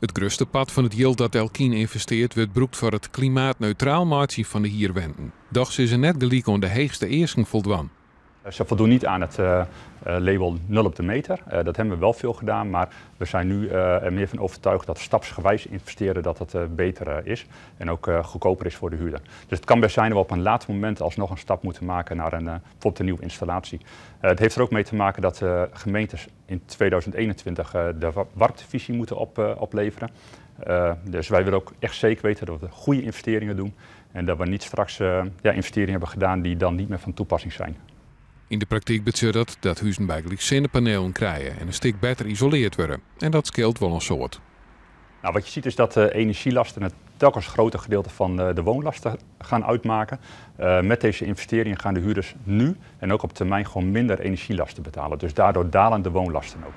Het grootste pad van het yield dat Elkien investeert wordt gebruikt voor het klimaatneutraal maken van de hierwenten. Doch ze is er net gelijk aan de heegste eisen voldwan. Ze voldoen niet aan het label 0 op de meter. Dat hebben we wel veel gedaan, maar we zijn nu er meer van overtuigd dat stapsgewijs investeren dat het beter is en ook goedkoper is voor de huurder. Dus het kan best zijn dat we op een later moment alsnog een stap moeten maken naar bijvoorbeeld een nieuwe installatie. Het heeft er ook mee te maken dat gemeentes in 2021 de warmtevisie moeten opleveren. Dus wij willen ook echt zeker weten dat we goede investeringen doen en dat we niet straks investeringen hebben gedaan die dan niet meer van toepassing zijn. In de praktijk betekent dat huizen eigenlijk zonnepanelen krijgen en een stuk beter isoleerd worden. En dat scheelt wel een soort. Nou, wat je ziet is dat de energielasten het telkens groter gedeelte van de woonlasten gaan uitmaken. Met deze investeringen gaan de huurders nu en ook op termijn gewoon minder energielasten betalen. Dus daardoor dalen de woonlasten ook.